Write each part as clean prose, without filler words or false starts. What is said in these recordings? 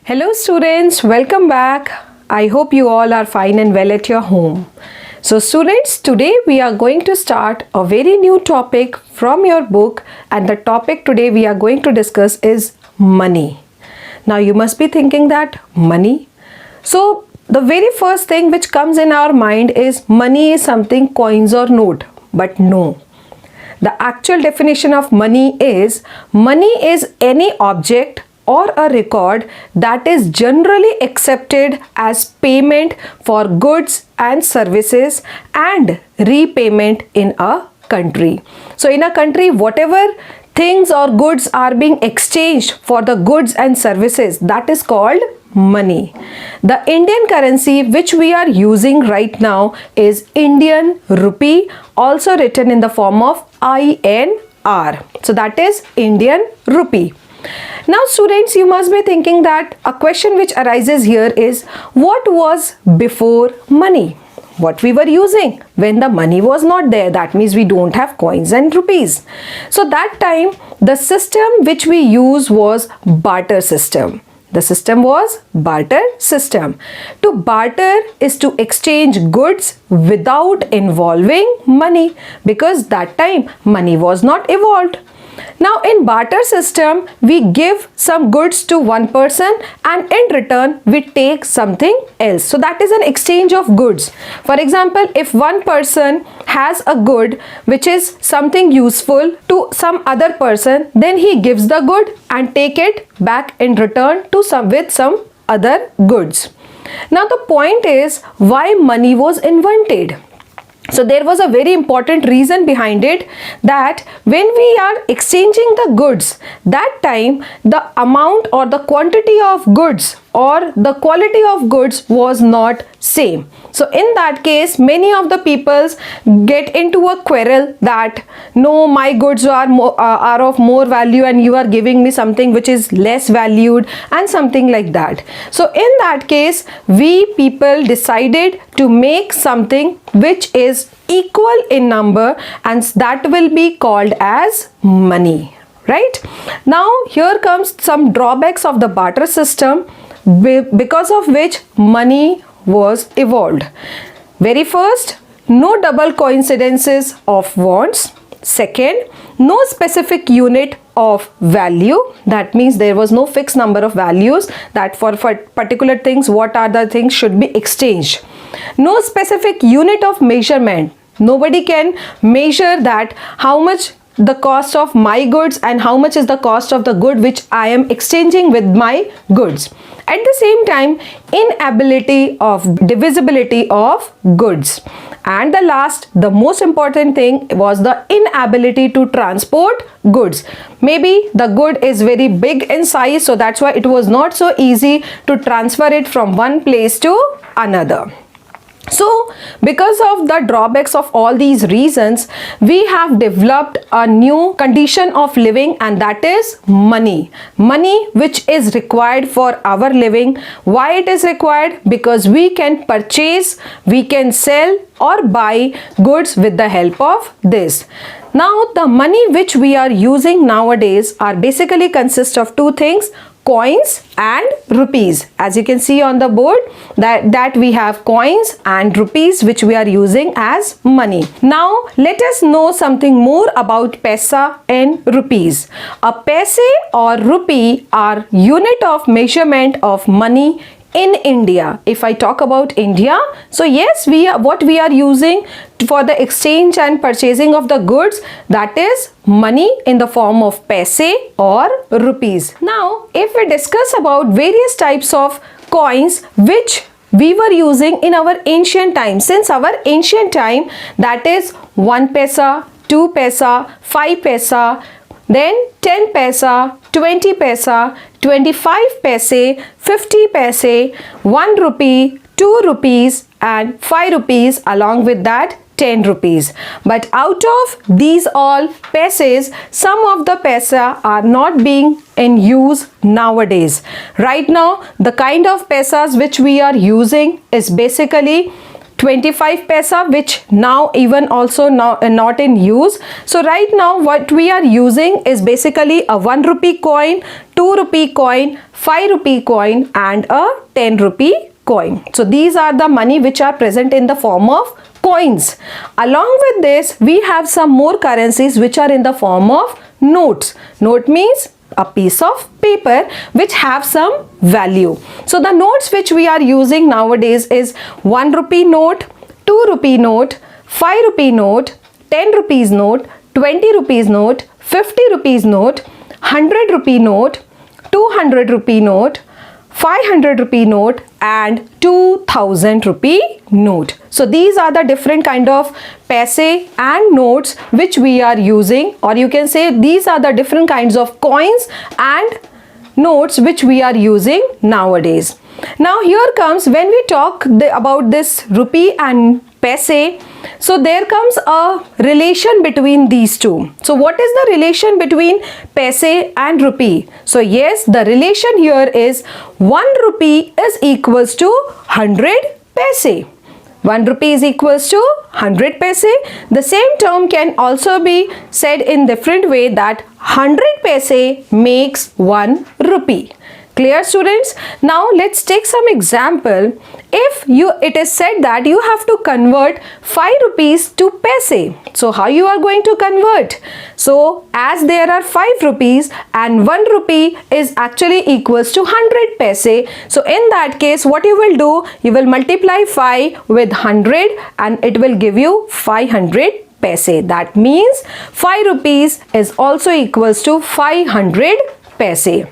Hello students, welcome back. I hope you all are fine and well at your home. So students, today we are going to start a very new topic from your book, and the topic today we are going to discuss is money. Now you must be thinking that money. So the very first thing which comes in our mind is money is something coins or note, but no. The actual definition of money is any object or a record that is generally accepted as payment for goods and services and repayment in a country. So in a country, whatever things or goods are being exchanged for the goods and services, that is called money. The Indian currency which we are using right now is Indian rupee, also written in the form of INR. So that is Indian rupee. Now students, you must be thinking that a question which arises here is, what was before money? What we were using when the money was not there? That means we don't have coins and rupees. So that time the system which we use was barter system. The system was barter system. To barter is to exchange goods without involving money, because that time money was not evolved. Now in barter system, we give some goods to one person and in return we take something else. So that is an exchange of goods. For example, if one person has a good which is something useful to some other person, then he gives the good and take it back in return to some other goods. Now the point is, why money was invented? So there was a very important reason behind it, that when we are exchanging the goods, that time the amount or the quantity of goods or the quality of goods was not same. So in that case, many of the peoples get into a quarrel that no, my goods are of more value and you are giving me something which is less valued and something like that. So in that case, we people decided to make something which is equal in number, and that will be called as money. Right? Now here comes some drawbacks of the barter system, because of which money was evolved. Very first, no double coincidences of wants. Second, no specific unit of value. That means there was no fixed number of values that for particular things, what are the things should be exchanged. No specific unit of measurement. Nobody can measure that how much the cost of my goods and how much is the cost of the good which I am exchanging with my goods. At the same time, inability of divisibility of goods. And the last, the most important thing was the inability to transport goods. Maybe the good is very big in size, so that's why it was not so easy to transfer it from one place to another. So because of the drawbacks of all these reasons, we have developed a new condition of living, and that is money. Money which is required for our living. Why it is required? Because we can purchase, we can sell or buy goods with the help of this. Now the money which we are using nowadays are basically consist of two things: coins and rupees. As you can see on the board, that we have coins and rupees which we are using as money. Now let us know something more about paisa and rupees. A paise or rupee are unit of measurement of money in India. If I talk about India, so yes, what we are using for the exchange and purchasing of the goods, that is money in the form of paise or rupees. Now if we discuss about various types of coins which we were using in our ancient time, since our ancient time, that is 1 paisa, 2 paisa, 5 paisa, then 10 paisa, 20 paisa, 25 paise, 50 paise, 1 rupee, 2 rupees and 5 rupees, along with that 10 rupees. But out of these all paises, some of the paisa are not being in use nowadays. Right now, the kind of paisas which we are using is basically 25 paisa, which now even also not in use. So right now what we are using is basically a 1 rupee coin, 2 rupee coin, 5 rupee coin and a 10 rupee coin. So these are the money which are present in the form of coins. Along with this, we have some more currencies which are in the form of notes. Note means a piece of paper which have some value. So the notes which we are using nowadays is 1 rupee note, 2 rupee note, 5 rupee note, 10 rupees note, 20 rupees note, 50 rupees note, 100 rupee note, 200 rupee note, 500 rupee note and 2000 rupee note. So these are the different kind of paise and notes which we are using, or you can say these are the different kinds of coins and notes which we are using nowadays. Now here comes, when we talk about this rupee and paise, so there comes a relation between these two. So what is the relation between paise and rupee? So yes, the relation here is 1 rupee is equals to 100 paise. 1 rupee is equals to 100 paise. The same term can also be said in different way, that 100 paise makes 1 rupee. Clear, students? Now let's take some example. If it is said that you have to convert 5 rupees to paise. So how you are going to convert? So as there are 5 rupees and 1 rupee is actually equals to 100 paise. So in that case, what you will do? You will multiply 5 with 100 and it will give you 500 paise. That means 5 rupees is also equals to 500 paise.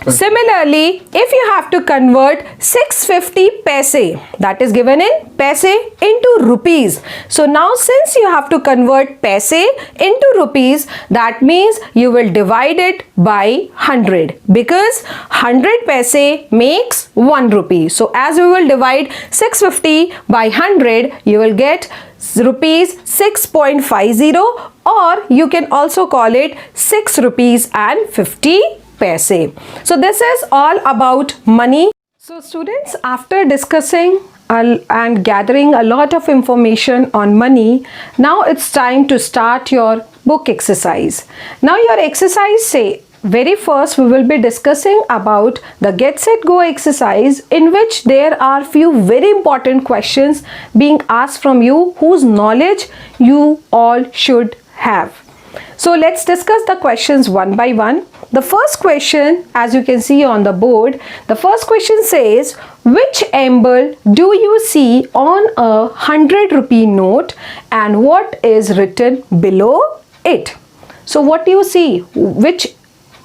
Similarly, if you have to convert 650 paise, that is given in paise, into rupees. So now since you have to convert paise into rupees, that means you will divide it by 100, because 100 paise makes 1 rupee. So as we will divide 650 by 100, you will get rupees 6.50, or you can also call it 6 rupees and 50 paise. So this is all about money. So students, after discussing and gathering a lot of information on money, now it's time to start your book exercise. Now your exercise say, very first we will be discussing about the Get Set Go exercise, in which there are few very important questions being asked from you, whose knowledge you all should have. So let's discuss the questions one by one. The first question, as you can see on the board, the first question says, which emblem do you see on a 100 rupee note and what is written below it? So what do you see? Which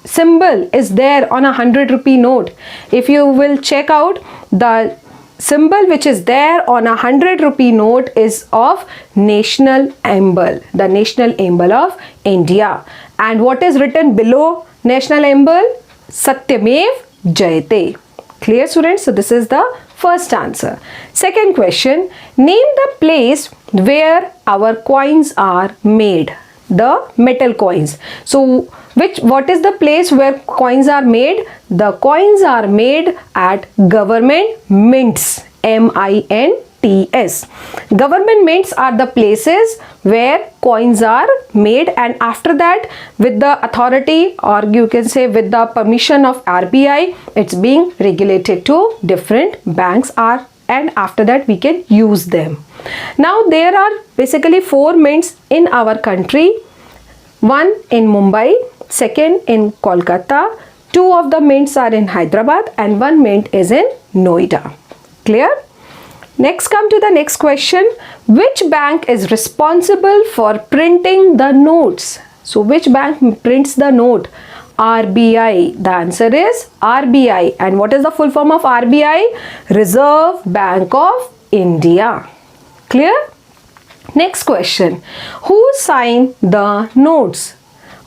symbol is there on a 100 rupee note? If you will check out, the symbol which is there on a 100 rupee note is of national emblem, the national emblem of India. And what is written below national emblem? Satyamev Jayate. Clear, students? So this is the first answer. Second question, name the place where our coins are made, the metal coins. So what is the place where coins are made? The coins are made at government mints, M-I-N-T-S. Government mints are the places where coins are made, and after that, with the authority, or you can say with the permission of RBI, it's being regulated to different banks, and after that we can use them. Now there are basically 4 mints in our country. One in Mumbai, second in Kolkata, 2 of the mints are in Hyderabad and 1 mint is in Noida. Clear? Next, come to the next question. Which bank is responsible for printing the notes? So which bank prints the note? RBI. The answer is RBI. And what is the full form of RBI? Reserve Bank of India. Clear? Next question. Who signed the notes?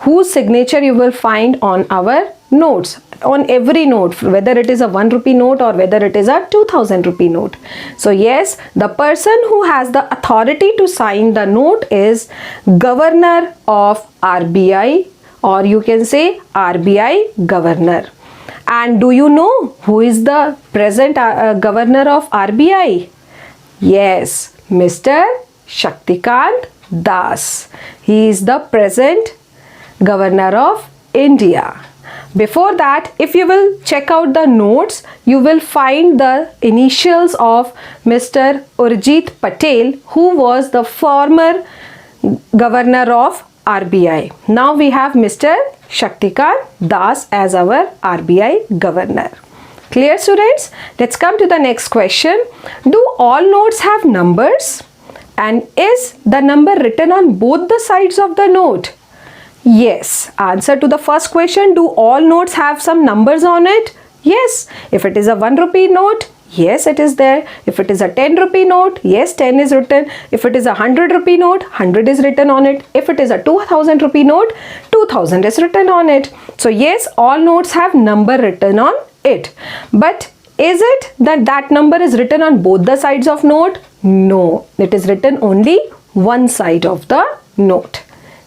Whose signature you will find on our notes? On every note, whether it is a 1 rupee note or whether it is a 2000 rupee note. So yes, the person who has the authority to sign the note is Governor of RBI, or you can say RBI Governor. And do you know who is the present Governor of RBI? Yes, Mr. Shaktikant Das. He is the present Governor of India. Before that, if you will check out the notes, you will find the initials of Mr. Urjit Patel, who was the former Governor of RBI. Now we have Mr. Shaktikant Das as our RBI Governor. Clear, students? Let's come to the next question. Do all notes have numbers? And is the number written on both the sides of the note? Yes. Answer to the first question, do all notes have some numbers on it? Yes. If it is a 1 rupee note, yes, it is there. If it is a 10 rupee note, yes, 10 is written. If it is a 100 rupee note, 100 is written on it. If it is a 2000 rupee note, 2000 is written on it. So yes, all notes have number written on it. But is it that that number is written on both the sides of note? No, it is written only one side of the note.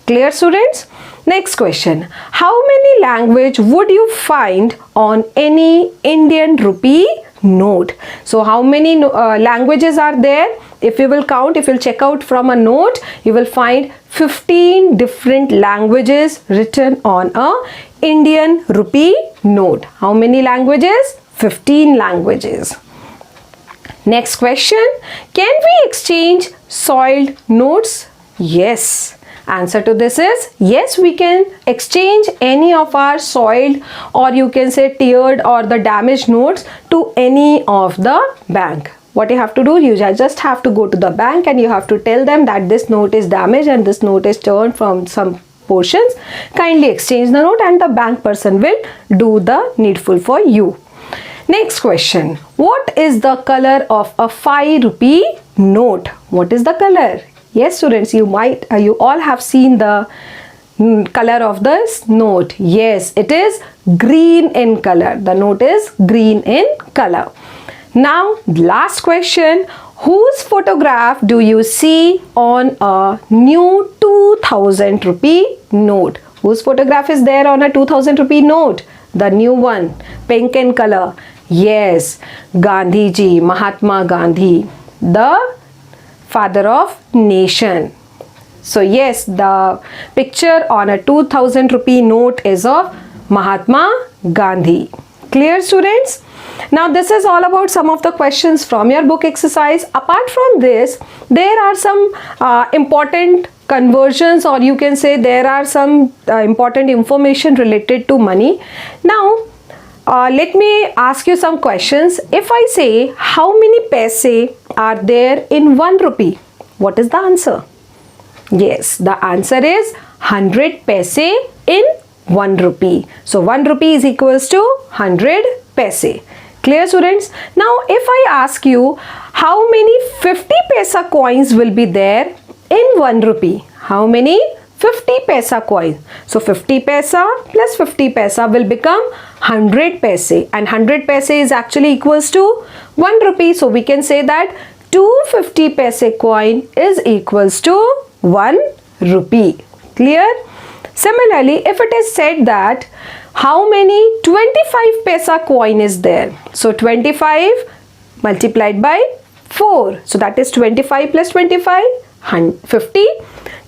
Clear, students? Next question. How many language would you find on any Indian rupee note? So how many languages are there? If you will count, if you will check out from a note, you will find 15 different languages written on a Indian rupee note. How many languages? 15 languages. Next question. Can we exchange soiled notes? Yes. Answer to this is yes, we can exchange any of our soiled, or you can say teared or the damaged notes to any of the bank. What you have to do, you just have to go to the bank and you have to tell them that this note is damaged and this note is torn from some portions. Kindly exchange the note and the bank person will do the needful for you. Next question. What is the color of a 5 rupee note? What is the color? Yes, students, you all have seen the color of this note. Yes, it is green in color. The note is green in color. Now, last question. Whose photograph do you see on a new 2000 rupee note? Whose photograph is there on a 2000 rupee note? The new one, pink in color. Yes, Gandhi ji, Mahatma Gandhi, the father of nation. So yes, the picture on a 2000 rupee note is of Mahatma Gandhi. Clear, students? Now this is all about some of the questions from your book exercise. Apart from this, there are some important conversions, or you can say there are some important information related to money. Now let me ask you some questions. If I say how many paise are there in 1 rupee, what is the answer? Yes, the answer is 100 paise in 1 rupee. So 1 rupee is equals to 100 paise. Clear, students? Now if I ask you how many 50 paisa coins will be there in 1 rupee, how many 50 paisa coins? So 50 paisa plus 50 paisa will become 100 paise, and 100 paise is actually equals to 1 rupee. So we can say that 250 paise coin is equals to 1 rupee. Clear? Similarly, if it is said that how many 25 paisa coin is there? So 25 multiplied by 4. So that is 25 plus 25, 50.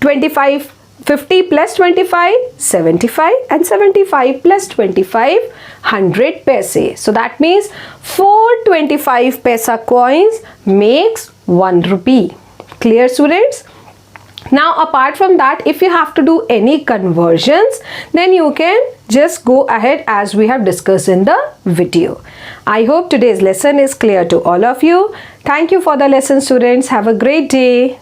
25 50 plus 25, 75, and 75 plus 25, 100 paise. So that means 4 25 paisa coins makes 1 rupee. Clear, students? Now apart from that, if you have to do any conversions, then you can just go ahead as we have discussed in the video. I hope today's lesson is clear to all of you. Thank you for the lesson, students. Have a great day.